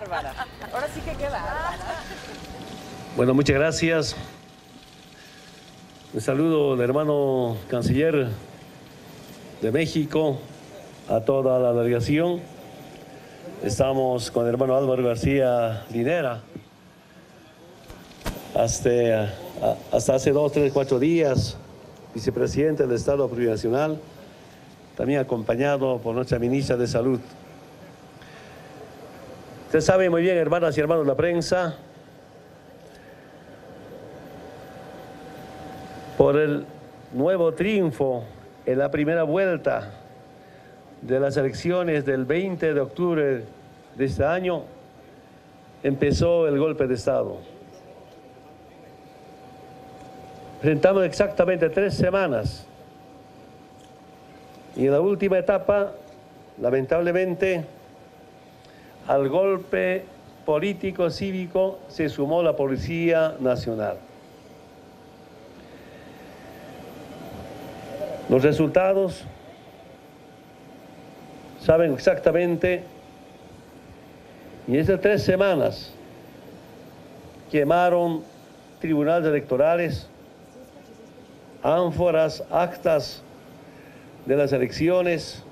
bárbara. Ahora sí que qué bárbara. Bueno, muchas gracias. Un saludo al hermano canciller de México, a toda la delegación. Estamos con el hermano Álvaro García Linera. Hasta hace 2, 3, 4 días, vicepresidente del Estado Plurinacional, también acompañado por nuestra ministra de Salud. Usted sabe muy bien, hermanas y hermanos de la prensa, por el nuevo triunfo en la primera vuelta de las elecciones del 20 de octubre de este año, empezó el golpe de Estado. Enfrentamos exactamente 3 semanas y en la última etapa, lamentablemente, al golpe político cívico se sumó la Policía Nacional. Los resultados saben exactamente, y esas 3 semanas quemaron tribunales electorales, ánforas, actas de las elecciones,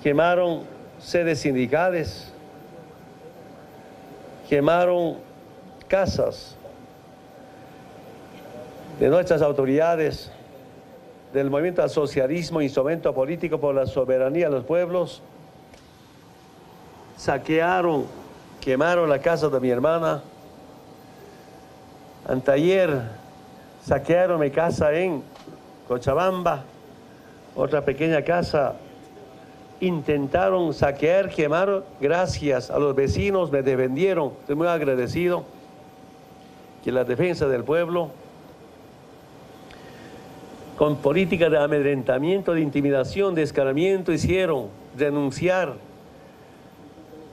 quemaron sedes sindicales, quemaron casas de nuestras autoridades, del movimiento al socialismo, instrumento político por la soberanía de los pueblos. Saquearon, quemaron la casa de mi hermana. Anteayer saquearon mi casa en Cochabamba, otra pequeña casa. Intentaron saquear, quemaron. Gracias a los vecinos me defendieron. Estoy muy agradecido que la defensa del pueblo, con políticas de amedrentamiento, de intimidación, de escaramiento, hicieron denunciar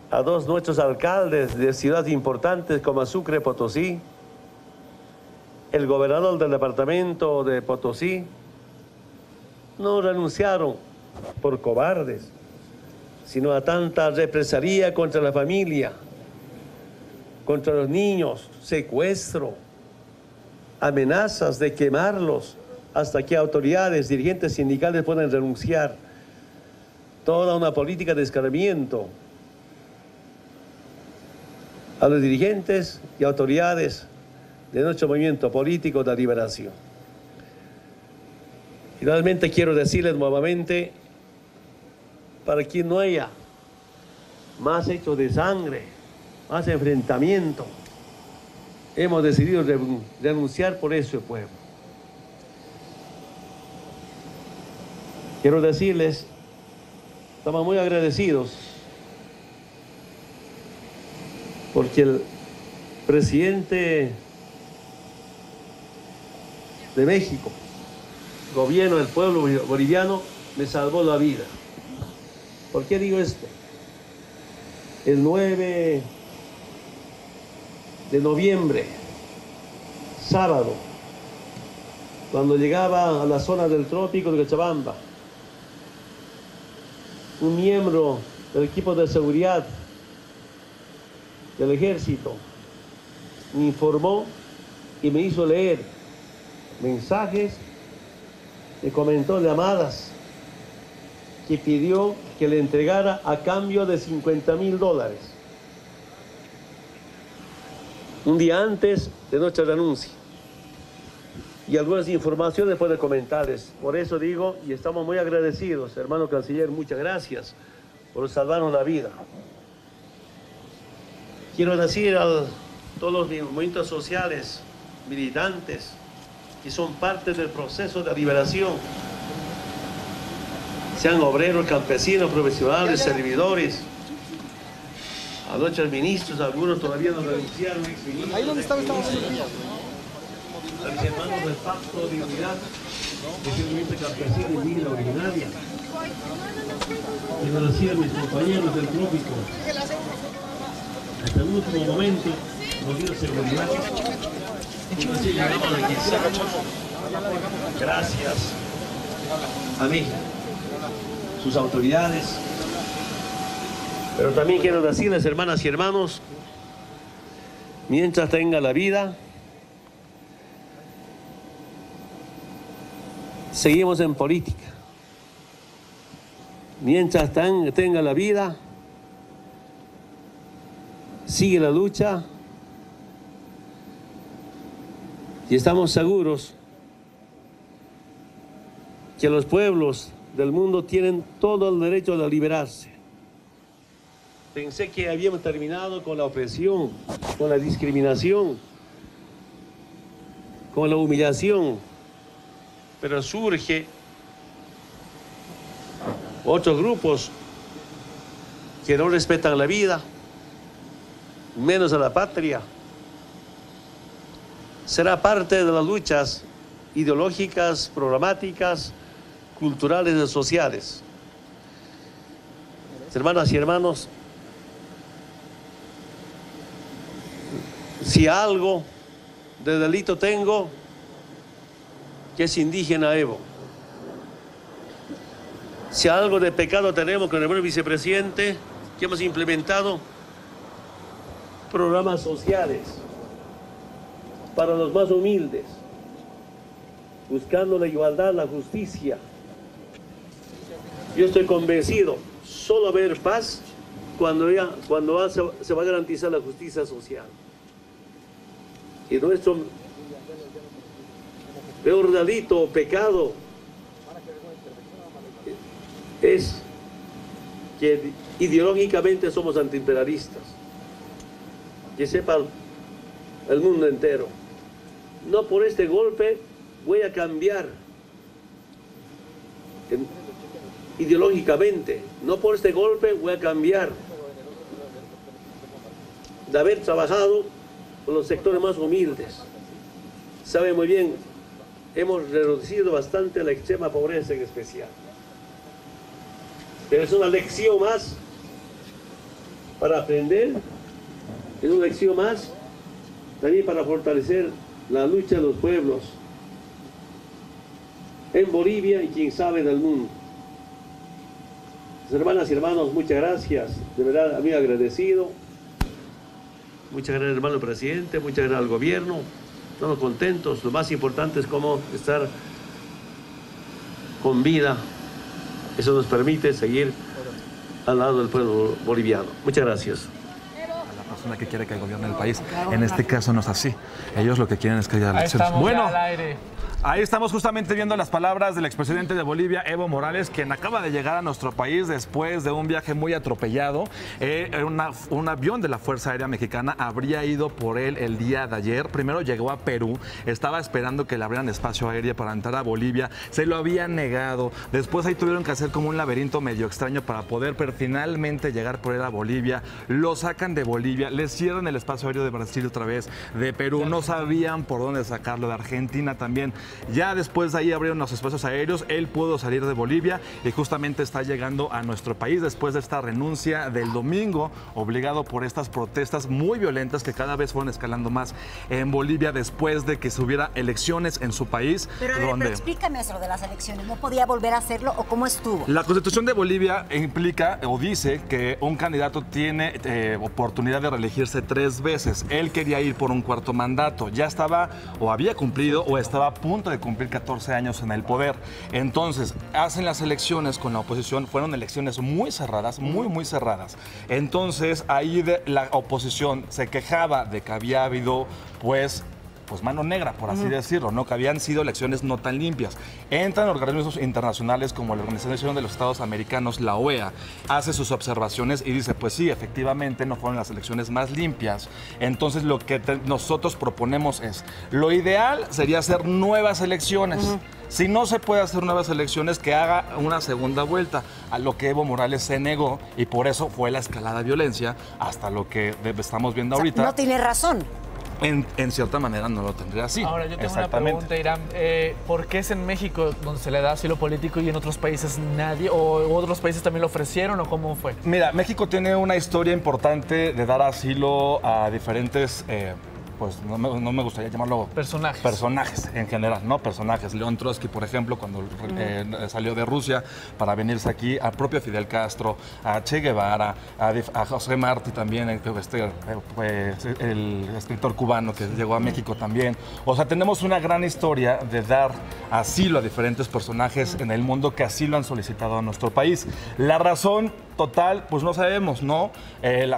a 2 nuestros alcaldes de ciudades importantes como Sucre, Potosí, el gobernador del departamento de Potosí. No renunciaron por cobardes, sino a tanta represalia contra la familia, contra los niños, secuestro, amenazas de quemarlos, hasta que autoridades, dirigentes sindicales puedan renunciar. Toda una política de escarmiento a los dirigentes y autoridades de nuestro movimiento político de liberación. Finalmente quiero decirles nuevamente, para que no haya más hechos de sangre, más enfrentamiento, hemos decidido renunciar por ese pueblo. Quiero decirles, estamos muy agradecidos porque el presidente de México, gobierno del pueblo boliviano, me salvó la vida. ¿Por qué digo esto? El 9 de noviembre, sábado, cuando llegaba a la zona del trópico de Cochabamba, un miembro del equipo de seguridad del ejército me informó y me hizo leer mensajes, me comentó llamadas que pidió que le entregara a cambio de $50.000. Un día antes de nuestra renuncia. Y algunas informaciones puedo comentarles. Por eso digo, y estamos muy agradecidos, hermano canciller, muchas gracias por salvarnos la vida. Quiero decir a todos los movimientos sociales, militantes, que son parte del proceso de liberación, sean obreros, campesinos, profesionales, servidores, a nuestros ministros, algunos todavía no renunciaron, exministros. Ahí donde estamos. A mis hermanos del Pacto de Unidad, de movimiento campesino y indígena originaria. Quiero decir a mis compañeros del trópico, hasta el último momento nos dio seguridad. Así llegamos a 15 años. Gracias a mí, sus autoridades, Pero también quiero decirles, hermanas y hermanos, mientras tenga la vida, seguimos en política. Mientras tenga la vida, sigue la lucha y estamos seguros que los pueblos del mundo tienen todo el derecho de liberarse. Pensé que habíamos terminado con la opresión, con la discriminación, con la humillación, pero surge otros grupos que no respetan la vida, menos a la patria. Será parte de las luchas ideológicas, programáticas, culturales y sociales. Hermanas y hermanos, si algo de delito tengo, que es indígena Evo. Si algo de pecado tenemos con el buen vicepresidente, que hemos implementado programas sociales para los más humildes, buscando la igualdad, la justicia. Yo estoy convencido, solo haber paz cuando se va a garantizar la justicia social. Y nuestro peor delito o pecado es que ideológicamente somos antiimperialistas. Que sepa el mundo entero. No por este golpe voy a cambiar ideológicamente. No por este golpe voy a cambiar de haber trabajado con los sectores más humildes. Sabe muy bien, hemos reducido bastante la extrema pobreza en especial. Pero es una lección más para aprender, es una lección más también para fortalecer la lucha de los pueblos en Bolivia y quien sabe del mundo. Hermanas y hermanos, muchas gracias, de verdad, a mí agradecido. Muchas gracias, hermano presidente, muchas gracias al gobierno. Estamos contentos, lo más importante es cómo estar con vida. Eso nos permite seguir al lado del pueblo boliviano. Muchas gracias. A la persona que quiere que gobierne el país, en este caso no es así. Ellos lo que quieren es que haya elecciones. Bueno, ahí estamos justamente viendo las palabras del expresidente de Bolivia, Evo Morales, quien acaba de llegar a nuestro país después de un viaje muy atropellado. Un avión de la Fuerza Aérea Mexicana habría ido por él el día de ayer. Primero llegó a Perú, estaba esperando que le abrieran espacio aéreo para entrar a Bolivia. Se lo habían negado. Después ahí tuvieron que hacer como un laberinto medio extraño para poder finalmente llegar por él a Bolivia. Lo sacan de Bolivia, le cierran el espacio aéreo de Brasil otra vez, de Perú. No sabían por dónde sacarlo, de Argentina también. Ya después de ahí abrieron los espacios aéreos, él pudo salir de Bolivia y justamente está llegando a nuestro país después de esta renuncia del domingo, obligado por estas protestas muy violentas que cada vez fueron escalando más en Bolivia después de que se hubiera elecciones en su país. Pero explícame eso de las elecciones, ¿no podía volver a hacerlo o cómo estuvo? La Constitución de Bolivia implica o dice que un candidato tiene oportunidad de reelegirse 3 veces. Él quería ir por un 4º mandato, ya estaba o había cumplido o estaba a punto de cumplir 14 años en el poder. Entonces, hacen las elecciones con la oposición, fueron elecciones muy cerradas, muy cerradas. Entonces, ahí la oposición se quejaba de que había habido, pues mano negra, por así decirlo, ¿no? Que habían sido elecciones no tan limpias. Entran organismos internacionales como la Organización de los Estados Americanos, la OEA, hace sus observaciones y dice, pues sí, efectivamente no fueron las elecciones más limpias. Entonces lo que nosotros proponemos es, lo ideal sería hacer nuevas elecciones. Si no se puede hacer nuevas elecciones, que haga una segunda vuelta, a lo que Evo Morales se negó y por eso fue la escalada de violencia hasta lo que estamos viendo ahorita. No tiene razón. En cierta manera no lo tendría así. Ahora, yo tengo una pregunta, Irán. ¿Por qué es en México donde se le da asilo político y en otros países nadie? ¿O otros países también lo ofrecieron o cómo fue? Mira, México tiene una historia importante de dar asilo a diferentes pues no me gustaría llamarlo personajes en general, ¿no? Personajes. León Trotsky, por ejemplo, cuando salió de Rusia para venirse aquí, al propio Fidel Castro, a Che Guevara, a José Martí también, el escritor cubano que llegó a México también. O sea, tenemos una gran historia de dar asilo a diferentes personajes en el mundo que así lo han solicitado a nuestro país. La razón total, pues no sabemos, ¿no? El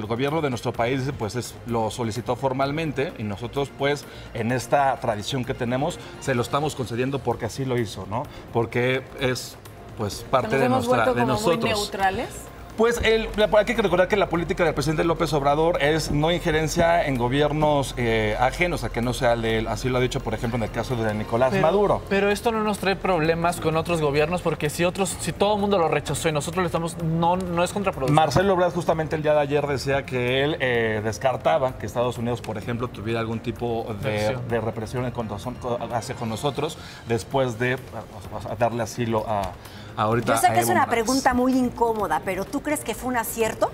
gobierno de nuestro país pues lo solicitó formalmente y nosotros pues en esta tradición que tenemos se lo estamos concediendo porque así lo hizo, ¿no? Porque es pues parte de nosotros. ¿Muy neutrales? Pues hay que recordar que la política del presidente López Obrador es no injerencia en gobiernos ajenos a que no sea el de él. Así lo ha dicho, por ejemplo, en el caso de Nicolás Maduro. Pero esto no nos trae problemas con otros gobiernos, porque si todo el mundo lo rechazó y nosotros lo estamos, no es contraproducente. Marcelo Ebrard justamente el día de ayer decía que él descartaba que Estados Unidos, por ejemplo, tuviera algún tipo de represión hacia con nosotros después de darle asilo a ahorita. Yo sé que es una pregunta muy incómoda, pero ¿tú crees que fue un acierto?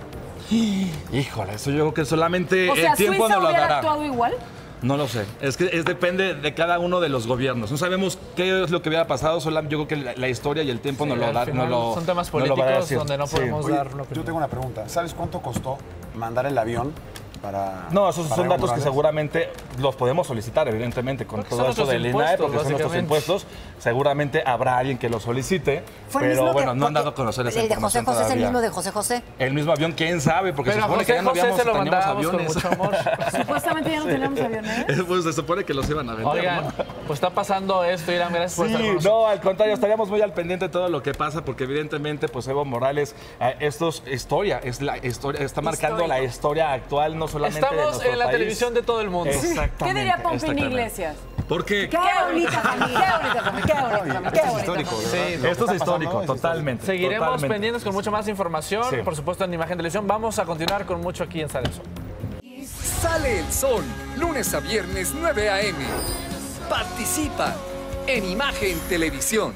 Híjole, eso yo creo que solamente o sea, el tiempo ¿Suiza no lo hubiera dará. actuado igual? No lo sé, es que depende de cada uno de los gobiernos. No sabemos qué es lo que hubiera pasado, yo creo que la historia y el tiempo no lo da. Son temas políticos donde no podemos dar una opinión. Yo tengo una pregunta. ¿Sabes cuánto costó mandar el avión para... No, esos son datos que seguramente los podemos solicitar, evidentemente, con todo eso del INAE, porque son nuestros impuestos. Seguramente habrá alguien que lo solicite, pero bueno, no han dado a conocer esa información todavía. ¿El de José José es el mismo de José José? El mismo avión, quién sabe, porque se supone que ya no teníamos aviones. Supuestamente ya no teníamos aviones. Pues se supone que los iban a vender. Oigan, pues está pasando esto, Irán, gracias por estar con nosotros. No, al contrario, estaríamos muy al pendiente de todo lo que pasa, porque evidentemente, pues Evo Morales, esto es historia, está marcando la historia actual, no solamente de nuestro país. En la televisión de todo el mundo. Exactamente. ¿Qué diría Pompín Iglesias? Porque ¡Qué bonita familia! ¡Qué bonita familia! ¡Qué bonita familia! Sí, esto es histórico, totalmente. Seguiremos pendientes con mucha más información, por supuesto en Imagen Televisión. Vamos a continuar con mucho aquí en Sale el Sol. Sale el Sol, lunes a viernes 9 a.m. Participa en Imagen Televisión.